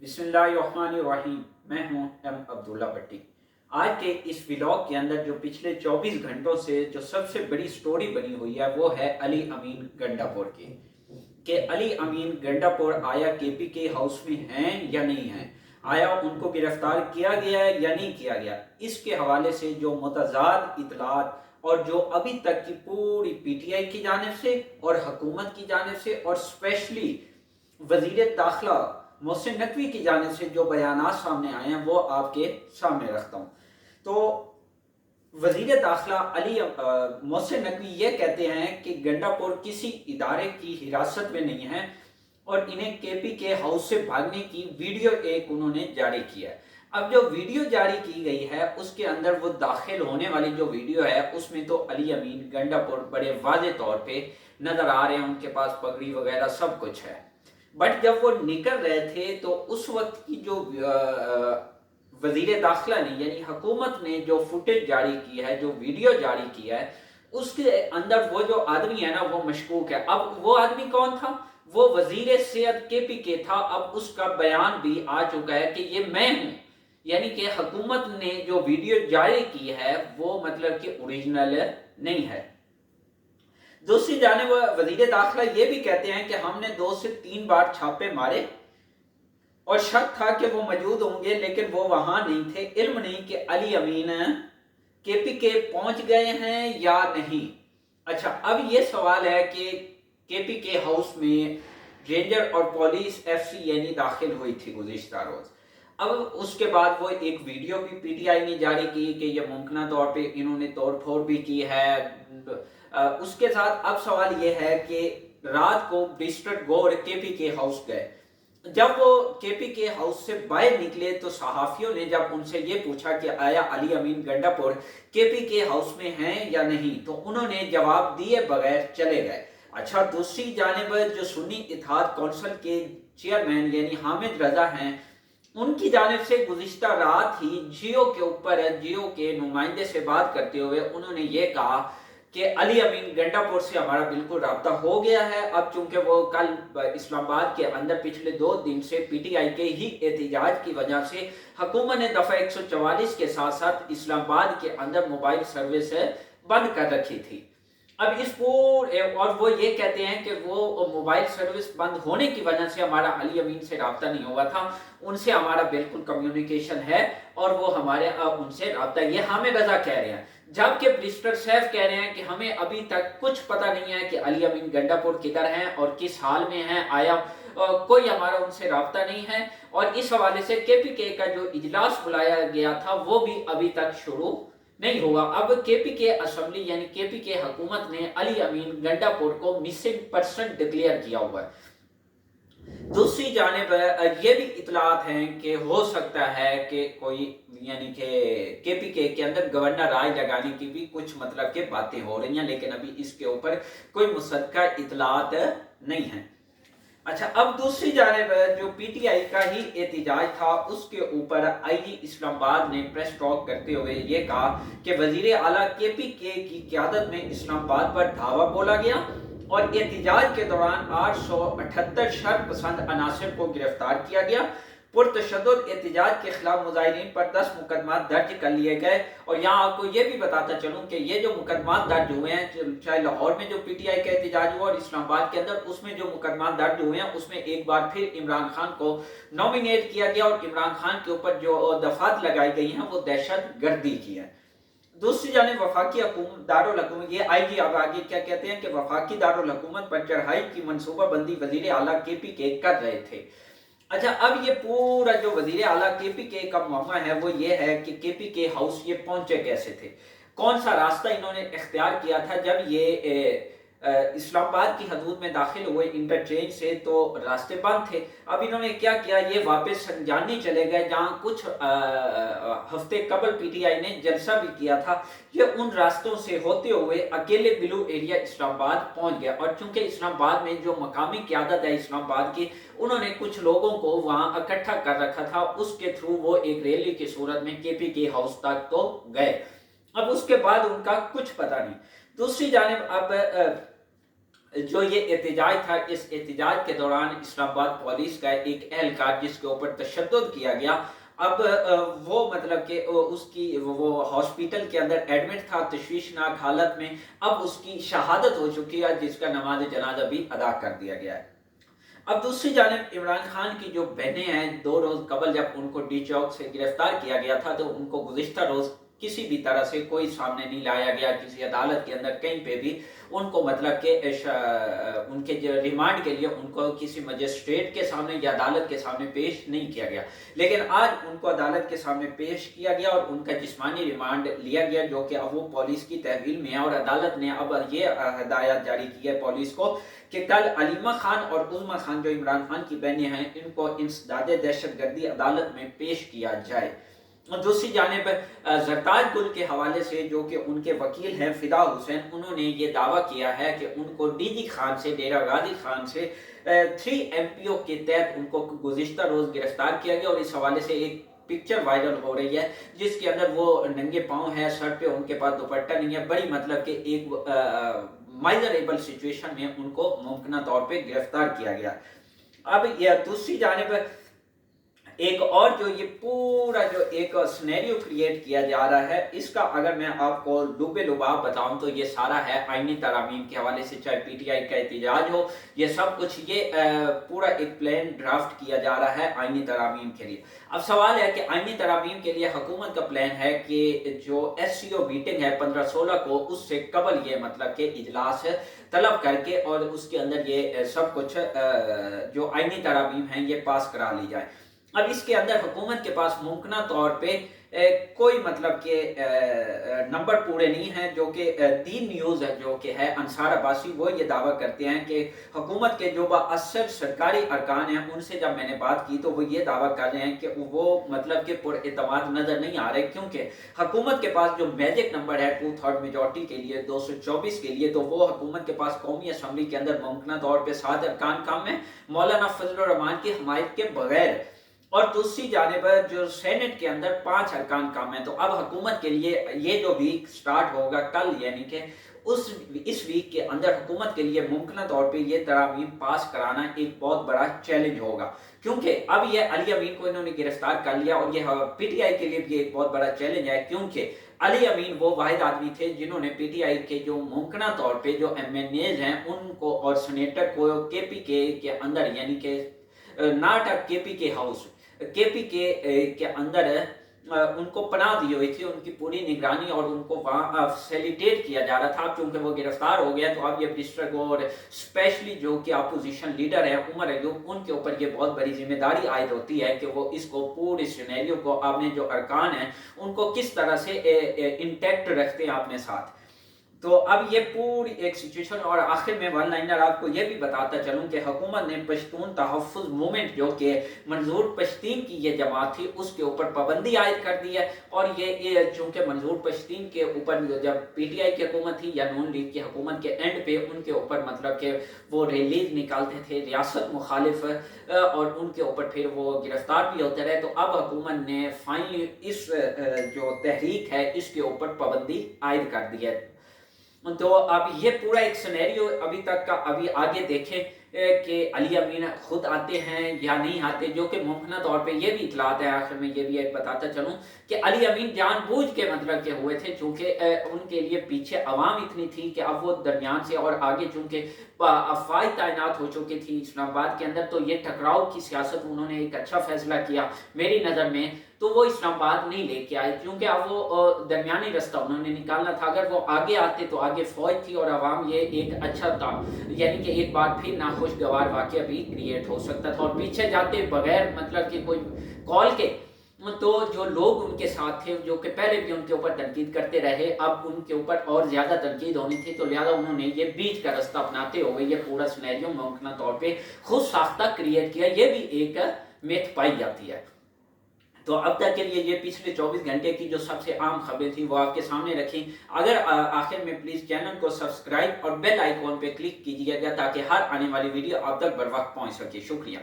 बिस्मिल्लाहिर्रहमानिर्रहीम। मैं हूं एम अब्दुल्ला भट्टी। आज के इस व्लॉग के अंदर जो पिछले 24 घंटों से जो सबसे बड़ी स्टोरी बनी हुई है वो है अली अमीन गंडापुर की, कि अली अमीन गंडापुर आया केपी के हाउस में हैं या नहीं हैं, आया उनको गिरफ्तार किया गया है या नहीं किया गया। इसके हवाले से जो मुतज़ाद इतलात और जो अभी तक की पूरी पीटीआई की जानिब से और हुकूमत की जानिब से और स्पेशली वजीर दाखिला मोहसिन नकवी की जानिब से जो बयानात सामने आए हैं वो आपके सामने रखता हूँ। तो वजीर दाखिला मोहसिन नकवी ये कहते हैं कि गंडापुर किसी इदारे की हिरासत में नहीं है और इन्हें केपी के हाउस से भागने की वीडियो एक उन्होंने जारी किया है। अब जो वीडियो जारी की गई है उसके अंदर वो दाखिल होने वाली जो वीडियो है उसमें तो अली अमीन गंडापुर बड़े वाज़े तौर पे नजर आ रहे हैं, उनके पास पगड़ी वगैरह सब कुछ है। बट जब वो निकल रहे थे तो उस वक्त की जो वजीर दाखिला ने यानी हुकूमत ने जो फुटेज जारी की है, जो वीडियो जारी किया है, उसके अंदर वो जो आदमी है ना वो मशकूक है। अब वो आदमी कौन था? वो वजीर सेहत केपी के था। अब उसका बयान भी आ चुका है कि ये मैं हूं, यानी कि हुकूमत ने जो वीडियो जारी की है वो मतलब कि ओरिजिनल नहीं है। दूसरी जानिब वजीर दाखिला ये भी कहते हैं कि हमने 2 से 3 बार छापे मारे और शक था कि वो मौजूद होंगे लेकिन वो वहां नहीं थे। इल्म नहीं कि अली अमीन केपी के पहुंच गए हैं या नहीं। अच्छा, अब ये सवाल है कि केपी के हाउस में रेंजर और पुलिस एफसी यानी दाखिल हुई थी गुज़िश्ता रोज। अब उसके बाद वो एक वीडियो भी पीटीआई ने जारी की कि ये मुमकिन तौर पे इन्होंने तोड़ फोड़ भी की है। उसके साथ अब सवाल ये है कि रात को डिस्ट्रिक्ट गौर केपी के हाउस गए। जब वो केपी के हाउस से बाहर निकले तो सहाफियों ने जब उनसे ये पूछा कि आया अली अमीन गंडापुर केपी के हाउस में हैं या नहीं, तो उन्होंने जवाब दिए बगैर चले गए। अच्छा, दूसरी जानिब जो सुन्नी इत्तेहाद कौंसिल के चेयरमैन यानी हामिद रजा हैं, उनकी जानिब से गुज़िश्ता रात ही जियो के ऊपर जियो के नुमाइंदे से बात करते हुए उन्होंने ये कहा कि अली अमीन गंडापुर से हमारा बिल्कुल राब्ता हो गया है। अब चूंकि वो कल इस्लामाबाद के अंदर पिछले 2 दिन से पीटीआई के ही एहतजाज की वजह से हुकूमत ने दफा 144 के साथ साथ इस्लामाबाद के अंदर मोबाइल सर्विस बंद कर रखी थी। अब इस पूरे और वो ये कहते हैं कि वो मोबाइल सर्विस बंद होने की वजह से हमारा अली अमीन से राब्ता नहीं हुआ था, उनसे हमारा बिल्कुल कम्युनिकेशन है और वो हमारे उनसे राब्ता, ये हामिद रजा कह रहे हैं। जबकि ब्रिस्टर सैफ कह रहे हैं कि हमें अभी तक कुछ पता नहीं है कि अली अमीन गंडापुर किधर हैं और किस हाल में हैं, आया कोई हमारा उनसे राब्ता नहीं है। और इस हवाले से केपीके का जो इजलास बुलाया गया था वो भी अभी तक शुरू नहीं हुआ। अब केपी के असेंबली यानी केपी के हुकूमत ने अली अमीन गंडापुर को मिसिंग पर्सन डिक्लेयर किया हुआ है। दूसरी जानिब ये भी इतलात हैं कि हो सकता है कि कोई यानी कि केपी के अंदर गवर्नर राज लगाने की भी कुछ मतलब के बातें हो रही हैं, लेकिन अभी इसके ऊपर कोई मुसद्दका इतलात नहीं है। अच्छा, अब दूसरी जानिब जो पीटीआई का ही एहतजाज था उसके ऊपर आईजी इस्लामाबाद ने प्रेस टॉक करते हुए ये कहा कि वजीर आला केपी की क़यादत में इस्लामाबाद पर धावा बोला गया और एहतजाज के दौरान 878 शर्त पसंद अनासर को गिरफ्तार किया गया। पुरतशद्दुद एहतजाज के खिलाफ मुजाहिरीन पर 10 मुकदमा दर्ज कर लिए गए। और यहाँ आपको ये भी बताता चलूं कि ये जो मुकदमा दर्ज हुए हैं, चाहे लाहौर में जो पीटीआई का एहतजाज हुआ और इस्लामाबाद के अंदर उसमें जो मुकदमा दर्ज हुए हैं उसमें एक बार फिर इमरान खान को नॉमिनेट किया गया और इमरान खान के ऊपर जो दफात लगाई गई हैं वो दहशत गर्दी की है। दूसरी जानिब वफाकी दारुल हुकूमत, ये आईजी अब आगे क्या कहते हैं कि वफाकी दारुल हुकूमत पर चढ़ाई की मनसूबा बंदी वजीर आला केपी के कर रहे थे। अच्छा, अब ये पूरा जो वजीर आला केपी के का मामला है वो ये है कि केपी के हाउस ये पहुंचे कैसे थे, कौन सा रास्ता इन्होंने इख्तियार किया था। जब ये इस्लामाबाद की हदूद में दाखिल हुए इंटरचेंज से तो रास्ते बंद थे। अब इन्होंने क्या किया, ये वापस संजानी चले गए जहाँ कुछ हफ्ते कबल पीटीआई ने जलसा भी किया था। ये उन रास्तों से होते हुए अकेले बिलू एरिया इस्लामाबाद पहुंच गया और चूंकि इस्लामाबाद में जो मकामी क़यादत है इस्लामाबाद की, उन्होंने कुछ लोगों को वहां इकट्ठा कर रखा था, उसके थ्रू वो एक रैली की सूरत में केपी के हाउस तक तो गए। अब उसके बाद उनका कुछ पता नहीं। दूसरी जानिब अब जो ये एहतजाज था, इस एहतजाज के दौरान इस्लामाबाद पुलिस का एक एहलकार जिसके ऊपर तशद्दुद किया गया, अब वो मतलब कि उसकी वो हॉस्पिटल के अंदर एडमिट था तशवीशनाक हालत में। अब उसकी शहादत हो चुकी है, जिसका नमाज जनाजा भी अदा कर दिया गया है। अब दूसरी जानिब इमरान खान की जो बहनें हैं, 2 रोज़ कबल जब उनको डी चौक से गिरफ्तार किया गया था, तो उनको गुज़िश्ता रोज़ किसी भी तरह से कोई सामने नहीं लाया गया, किसी अदालत के अंदर कहीं पे भी उनको मतलब कि उनके जो रिमांड के लिए उनको किसी मजिस्ट्रेट के सामने या अदालत के सामने पेश नहीं किया गया। लेकिन आज उनको अदालत के सामने पेश किया गया और उनका जिस्मानी रिमांड लिया गया, जो कि अब वो पुलिस की तहवील में है। और अदालत ने अब ये हदायत जारी की है पुलिस को कि कल अलीमा खान और उज़मा खान जो इमरान खान की बहनें हैं, इनको इंसदाद दहशतगर्दी अदालत में पेश किया जाए। दूसरी जानिब जरताज गुल के हवाले से, जो कि उनके वकील हैं फिदा हुसैन, उन्होंने ये दावा किया है कि उनको डीजी खान से, डेरा गाजी खान से 3 MPO के तहत उनको गुज़िश्ता रोज़ गिरफ्तार किया गया। और इस हवाले से एक पिक्चर वायरल हो रही है जिसके अंदर वो नंगे पाँव है, सर पे उनके पास दुपट्टा नहीं है, बड़ी मतलब कि एक माइजरेबल सिचुएशन में उनको मुमकिन तौर पे गिरफ्तार किया गया। अब यह दूसरी जानिब एक और जो ये पूरा जो एक सिनेरियो क्रिएट किया जा रहा है, इसका अगर मैं आपको लुबे लुबाब बताऊं तो ये सारा है आईनी तरामीम के हवाले से, चाहे पीटीआई का एहतजाज हो, ये सब कुछ ये पूरा एक प्लान ड्राफ्ट किया जा रहा है आईनी तरामीम के लिए। अब सवाल है कि आईनी तरामीम के लिए हुकूमत का प्लान है कि जो SCO मीटिंग है 15-16 को, उससे कबल ये मतलब कि इजलास तलब करके और उसके अंदर ये सब कुछ जो आईनी तरामीम हैं ये पास करा ली जाए। अब इसके अंदर हुकूमत के पास मुमकिन तौर पे कोई मतलब के नंबर पूरे नहीं हैं, जो कि दीन न्यूज़ है जो कि है अंसार अब्बासी, वो ये दावा करते हैं कि हुकूमत के जो बाअसर सरकारी अरकान हैं उनसे जब मैंने बात की तो वो ये दावा कर रहे हैं कि वो मतलब कि पुरएतमाद नज़र नहीं आ रहे, क्योंकि हुकूमत के पास जो मैजिक नंबर है 2/3 मेजॉरिटी के लिए, 224 के लिए, तो वो हुकूमत के पास कौमी असम्बली के अंदर मुमकिन तौर पर 7 अरकान कम है मौलाना फजलुर रहमान की हमायत के बगैर, और दूसरी जानिब जो सेनेट के अंदर 5 अरकान कम है। तो अब हुकूमत के लिए ये जो वीक स्टार्ट होगा कल, यानी कि इस वीक के अंदर हुकूमत के लिए मुमकिन तौर पे ये तरामीम पास कराना एक बहुत बड़ा चैलेंज होगा, क्योंकि अब ये अली अमीन को इन्होंने गिरफ्तार कर लिया और ये पीटीआई के लिए भी एक बहुत बड़ा चैलेंज है, क्योंकि अली अमीन वो वाहिद आदमी थे जिन्होंने पीटीआई के जो मुमकिन तौर पे जो MNAs हैं उनको और सेनेटर को KPK के अंदर, यानी कि not a KPK house, KPK के अंदर उनको पनाह दी हुई थी, उनकी पूरी निगरानी और उनको वहाँ फैसिलिटेट किया जा रहा था। अब चूंकि वो गिरफ्तार हो गया तो अब ये डिस्ट्रिक्ट और स्पेशली जो कि अपोजिशन लीडर है उमर अयूब, उनके ऊपर ये बहुत बड़ी जिम्मेदारी आयद होती है कि वो इसको पूरे सिनेरियो को, अपने जो अरकान हैं उनको किस तरह से इंटैक्ट रखते हैं अपने साथ। तो अब ये पूरी एक सिचुएशन, और आखिर में वन लाइनर आपको ये भी बताता चलूं कि हुकूमत ने पश्तून तहफ़्फ़ुज़ मूवमेंट जो कि मंजूर पश्तीन की ये जमात थी उसके ऊपर पाबंदी आयद कर दी है। और ये चूँकि मंजूर पश्तीन के ऊपर जब पीटीआई की हुकूमत थी या नून लीग की हुकूमत के एंड पे उनके ऊपर मतलब कि वो रैलीज निकालते थे रियासत मुखालिफ, और उनके ऊपर फिर वो गिरफ्तार भी होते रहे। तो अब हुकूमत ने फाइनली इस जो तहरीक है इसके ऊपर पाबंदी आयद कर दी है। तो अब ये पूरा एक सिनेरियो अभी तक का, अभी आगे देखें कि अली अमीन खुद आते हैं या नहीं आते, जो कि मुमकिन तौर पे ये भी इतलात है। आखिर में ये भी एक बताता चलूँ कि अली अमीन जानबूझ के मतलब के हुए थे, चूँकि उनके लिए पीछे आवाम इतनी थी कि अब वो दरमियान से और आगे चूँकि अफवाह तैनात हो चुकी थी इस्लामाबाद के अंदर, तो ये टकराव की सियासत उन्होंने एक अच्छा फैसला किया मेरी नज़र में। तो वो इस्लामाबाद नहीं लेके आए, क्योंकि अब वो दरमियानी रास्ता उन्होंने निकालना था। अगर वो आगे आते तो आगे फौज थी और आवाम, ये एक अच्छा था, यानी कि एक बार फिर नाखुशगवार वाक़या भी क्रिएट हो सकता था। और पीछे जाते बगैर मतलब कि कोई कॉल के, तो जो लोग उनके साथ थे जो कि पहले भी उनके ऊपर तनकीद करते रहे, अब उनके ऊपर और ज़्यादा तनकीद होनी थी, तो लिहाजा उन्होंने ये बीच का रास्ता अपनाते हुए ये पूरा सिनेरियो मुमकिन तौर पे खुद साख्ता क्रिएट किया। ये भी एक मिथ पाई जाती है। तो अब तक के लिए ये पिछले 24 घंटे की जो सबसे आम खबरें थी वो आपके सामने रखी। अगर आखिर में प्लीज़ चैनल को सब्सक्राइब और बेल आइकॉन पे क्लिक कीजिएगा ताकि हर आने वाली वीडियो आप तक बर वक्त पहुँच सके। शुक्रिया।